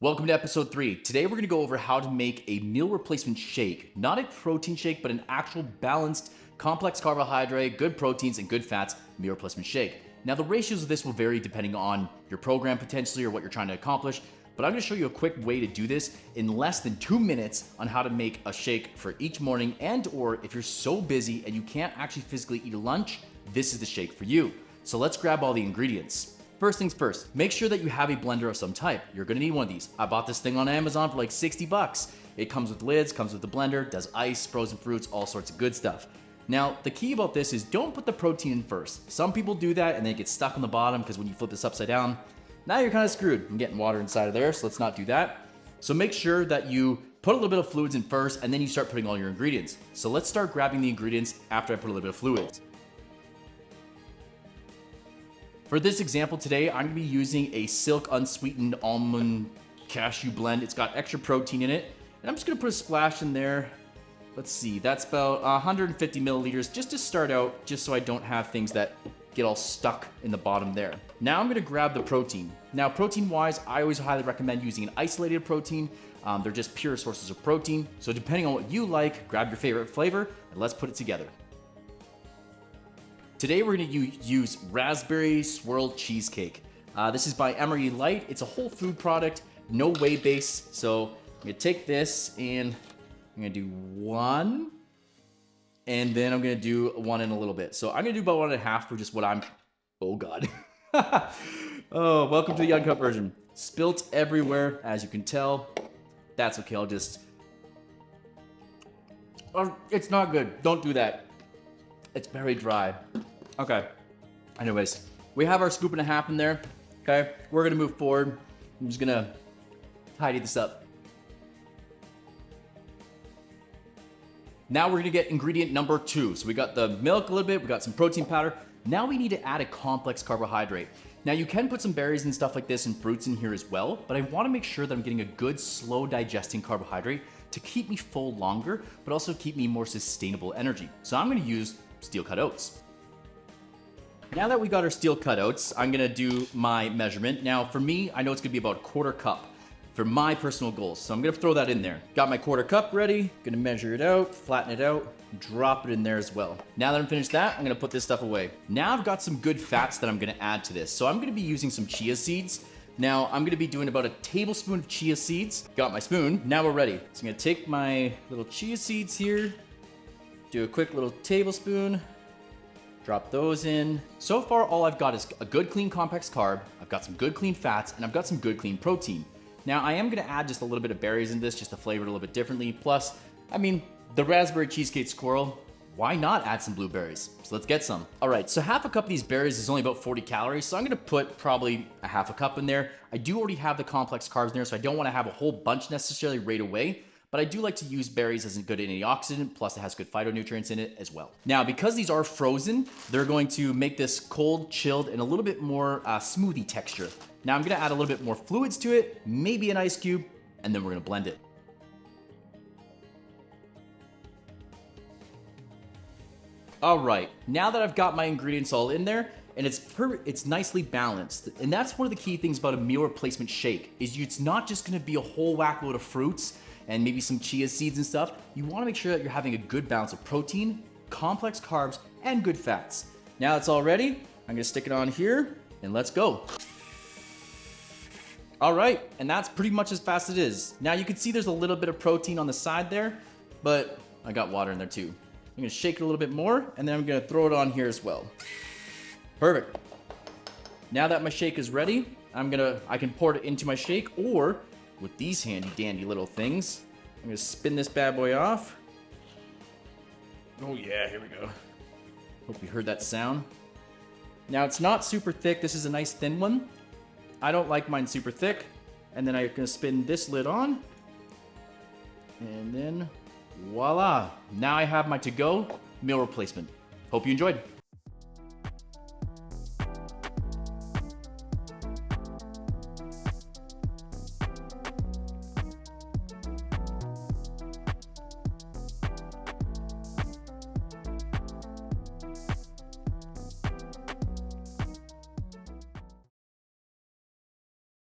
Welcome to episode 3. Today we're going to go over how to make a meal replacement shake. Not a protein shake, but an actual balanced, complex carbohydrate, good proteins, and good fats meal replacement shake. Now the ratios of this will vary depending on your program potentially or what you're trying to accomplish, but I'm going to show you a quick way to do this in less than 2 minutes on how to make a shake for each morning, and or if you're so busy and you can't actually physically eat a lunch, this is the shake for you. So let's grab all the ingredients. First things first, make sure that you have a blender of some type. You're gonna need one of these. I bought this thing on Amazon for like 60 bucks. It comes with lids, comes with the blender, does ice, frozen fruits, all sorts of good stuff. Now, the key about this is don't put the protein in first. Some people do that and they get stuck on the bottom because when you flip this upside down, now you're kind of screwed. I'm getting water inside of there, so let's not do that. So make sure that you put a little bit of fluids in first and then you start putting all your ingredients. So let's start grabbing the ingredients after I put a little bit of fluids. For this example today, I'm gonna be using a Silk unsweetened almond cashew blend. It's got extra protein in it. And I'm just gonna put a splash in there. Let's see, that's about 150 milliliters just to start out, just so I don't have things that get all stuck in the bottom there. Now I'm gonna grab the protein. Now protein wise, I always highly recommend using an isolated protein. They're just pure sources of protein. So depending on what you like, grab your favorite flavor and let's put it together. Today we're going to use raspberry swirl cheesecake. This is by Emery Light. It's a whole food product, no whey base. So I'm going to take this and I'm going to do one, and then I'm going to do one in a little bit. So I'm going to do about 1.5 for just what I'm, oh God. Oh, welcome to the uncut version. Spilt everywhere, as you can tell. That's okay, I'll just, oh, it's not good. Don't do that. It's very dry. Okay, anyways, we have our 1.5 scoops in there, okay? We're gonna move forward. I'm just gonna tidy this up. Now we're gonna get ingredient number 2. So we got the milk a little bit, we got some protein powder. Now we need to add a complex carbohydrate. Now you can put some berries and stuff like this and fruits in here as well, but I wanna make sure that I'm getting a good slow digesting carbohydrate to keep me full longer, but also keep me more sustainable energy. So I'm gonna use steel cut oats. Now that we got our steel cut oats, I'm gonna do my measurement. Now for me, I know it's gonna be about 1/4 cup for my personal goals. So I'm gonna throw that in there. Got my 1/4 cup ready, gonna measure it out, flatten it out, drop it in there as well. Now that I'm finished that, I'm gonna put this stuff away. Now I've got some good fats that I'm gonna add to this. So I'm gonna be using some chia seeds. Now I'm gonna be doing about 1 tablespoon of chia seeds. Got my spoon, now we're ready. So I'm gonna take my little chia seeds here, do a quick little tablespoon, drop those in. So far, all I've got is a good clean complex carb, I've got some good clean fats, and I've got some good clean protein. Now, I am gonna add just a little bit of berries in this just to flavor it a little bit differently. Plus, I mean, the raspberry cheesecake swirl, why not add some blueberries? So let's get some. All right, so 1/2 cup of these berries is only about 40 calories, so I'm gonna put probably 1/2 cup in there. I do already have the complex carbs in there, so I don't wanna have a whole bunch necessarily right away. But I do like to use berries as a good antioxidant, plus it has good phytonutrients in it as well. Now, because these are frozen, they're going to make this cold, chilled, and a little bit more smoothie texture. Now I'm gonna add a little bit more fluids to it, maybe an ice cube, and then we're gonna blend it. All right, now that I've got my ingredients all in there, and it's nicely balanced. And that's one of the key things about a meal replacement shake, is it's not just gonna be a whole whack load of fruits and maybe some chia seeds and stuff. You wanna make sure that you're having a good balance of protein, complex carbs, and good fats. Now it's all ready, I'm gonna stick it on here, and let's go. All right, and that's pretty much as fast as it is. Now you can see there's a little bit of protein on the side there, but I got water in there too. I'm gonna shake it a little bit more, and then I'm gonna throw it on here as well. Perfect. Now that my shake is ready, I can pour it into my shake, or with these handy dandy little things, I'm gonna spin this bad boy off. Oh yeah, here we go. Hope you heard that sound. Now it's not super thick, this is a nice thin one. I don't like mine super thick. And then I'm gonna spin this lid on. And then voila. Now I have my to-go meal replacement. Hope you enjoyed.